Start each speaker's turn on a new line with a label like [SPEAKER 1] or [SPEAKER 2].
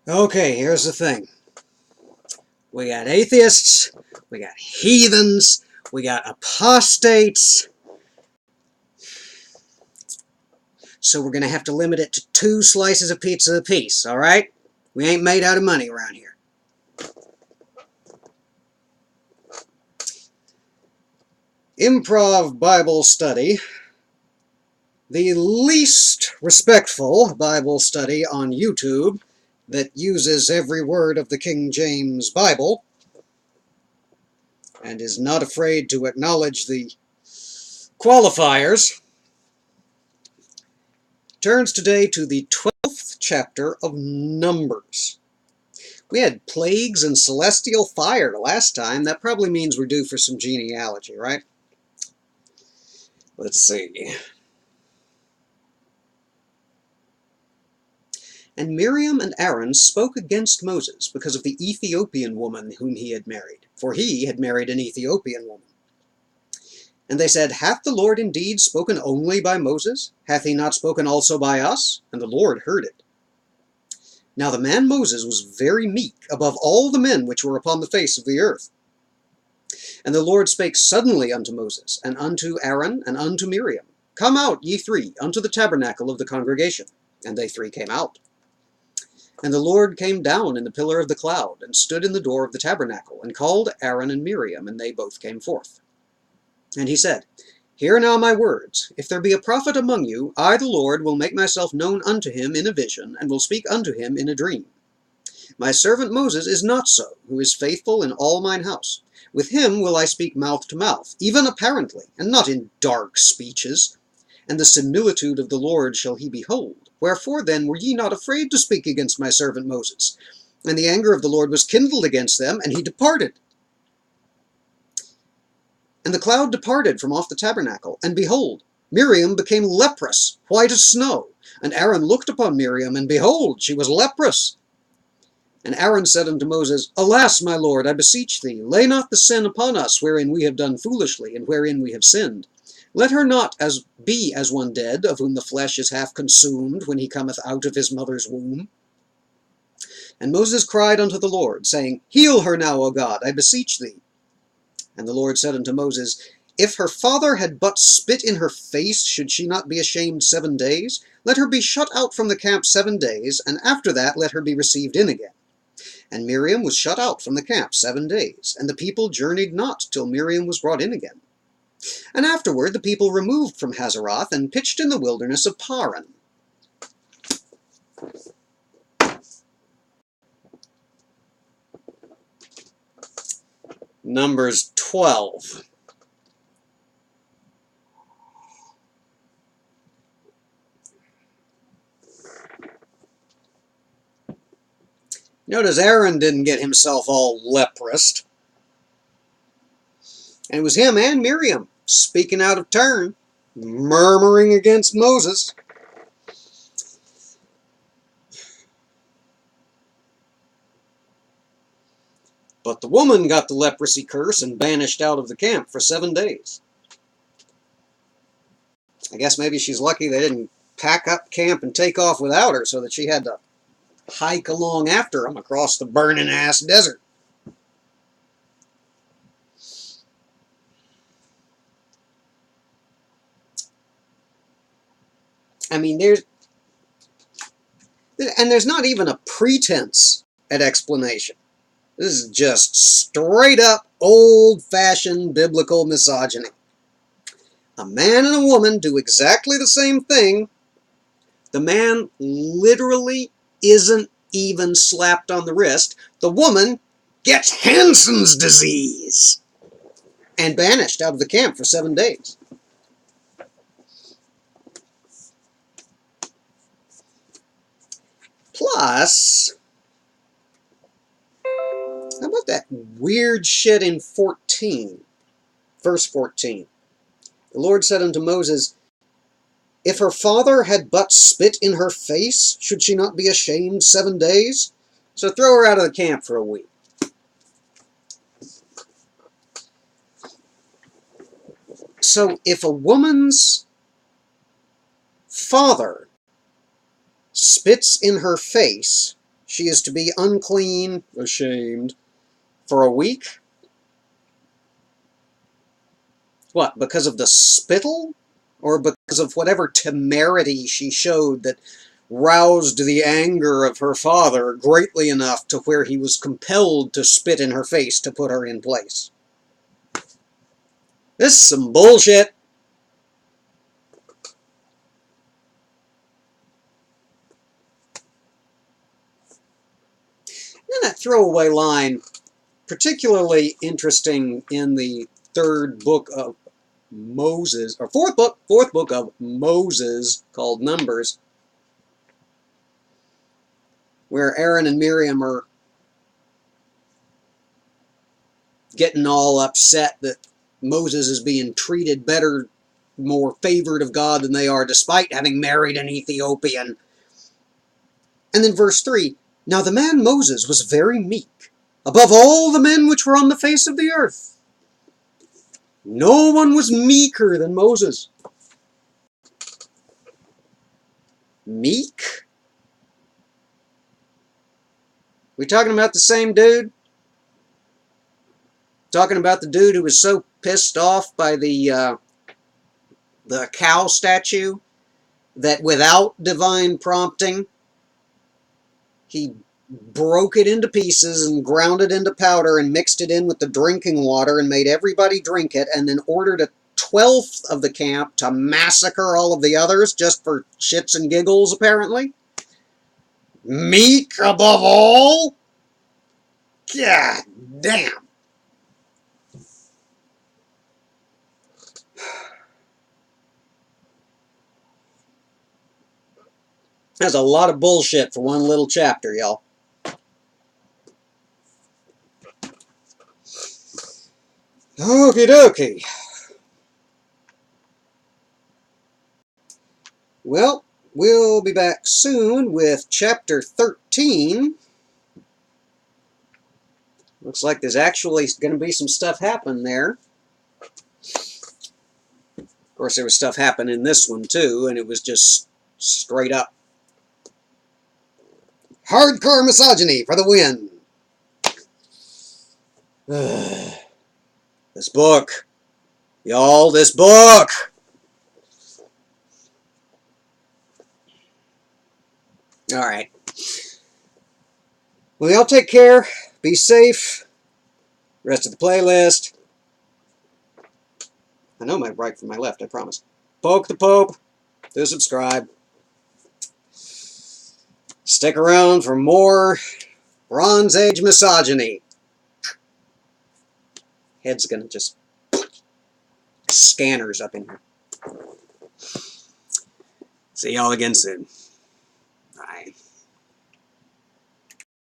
[SPEAKER 1] Okay, here's the thing. We got atheists, we got heathens, we got apostates. So we're going to have to limit it to 2 slices of pizza apiece, alright? We ain't made out of money around here. Improv Bible study. The least respectful Bible study on YouTube that uses every word of the King James Bible and is not afraid to acknowledge the qualifiers, turns today to the 12th chapter of Numbers. We had plagues and celestial fire last time. That probably means we're due for some genealogy, right? Let's see. And Miriam and Aaron spoke against Moses because of the Ethiopian woman whom he had married, for he had married an Ethiopian woman. And they said, Hath the Lord indeed spoken only by Moses? Hath he not spoken also by us? And the Lord heard it. Now the man Moses was very meek above all the men which were upon the face of the earth. And the Lord spake suddenly unto Moses, and unto Aaron, and unto Miriam, Come out, ye 3, unto the tabernacle of the congregation. And they 3 came out. And the Lord came down in the pillar of the cloud, and stood in the door of the tabernacle, and called Aaron and Miriam, and they both came forth. And he said, Hear now my words. If there be a prophet among you, I, the Lord, will make myself known unto him in a vision, and will speak unto him in a dream. My servant Moses is not so, who is faithful in all mine house. With him will I speak mouth to mouth, even apparently, and not in dark speeches. And the similitude of the Lord shall he behold. Wherefore then were ye not afraid to speak against my servant Moses? And the anger of the Lord was kindled against them, and he departed. And the cloud departed from off the tabernacle, and behold, Miriam became leprous, white as snow. And Aaron looked upon Miriam, and behold, she was leprous. And Aaron said unto Moses, Alas, my Lord, I beseech thee, lay not the sin upon us, wherein we have done foolishly, and wherein we have sinned. Let her not be as one dead, of whom the flesh is half consumed, when he cometh out of his mother's womb. And Moses cried unto the Lord, saying, Heal her now, O God, I beseech thee. And the Lord said unto Moses, If her father had but spit in her face, should she not be ashamed 7 days? Let her be shut out from the camp 7 days, and after that let her be received in again. And Miriam was shut out from the camp 7 days, and the people journeyed not till Miriam was brought in again. And afterward the people removed from Hazeroth, and pitched in the wilderness of Paran. Numbers 12. Notice Aaron didn't get himself all leprous. And it was him and Miriam speaking out of turn, murmuring against Moses. But the woman got the leprosy curse and banished out of the camp for 7 days. I guess maybe she's lucky they didn't pack up camp and take off without her, so that she had to hike along after them across the burning-ass desert. I mean, there's not even a pretense at explanation. This is just straight up old-fashioned biblical misogyny. A man and a woman do exactly the same thing. The man literally isn't even slapped on the wrist. The woman gets Hansen's disease and banished out of the camp for 7 days. Plus, how about that weird shit in 14? Verse 14. The Lord said unto Moses, If her father had but spit in her face, should she not be ashamed 7 days? So throw her out of the camp for a week. So if a woman's father spits in her face, she is to be unclean, ashamed, for a week? What, because of the spittle? Or because of whatever temerity she showed that roused the anger of her father greatly enough to where he was compelled to spit in her face to put her in place? This is some bullshit. And that throwaway line, particularly interesting in the third book of Moses, or fourth book of Moses, called Numbers, where Aaron and Miriam are getting all upset that Moses is being treated better, more favored of God than they are, despite having married an Ethiopian. And then verse 3, now the man Moses was very meek, above all the men which were on the face of the earth. No one was meeker than Moses. Meek? We talking about the same dude? Talking about the dude who was so pissed off by the cow statue that without divine prompting, he broke it into pieces and ground it into powder and mixed it in with the drinking water and made everybody drink it, and then ordered a 12th of the camp to massacre all of the others just for shits and giggles, apparently? Meek above all? God damn. That's a lot of bullshit for one little chapter, y'all. Okie dokie. Well, we'll be back soon with chapter 13. Looks like there's actually going to be some stuff happen there. Of course, there was stuff happen in this one too, and it was just straight up hardcore misogyny for the win. This book. Y'all, this book! Alright. Well, y'all take care. Be safe. Rest of the playlist. I know my right from my left, I promise. Poke the Pope. Do subscribe. Stick around for more Bronze Age misogyny. Head's gonna just... scanners up in here. See y'all again soon. Bye.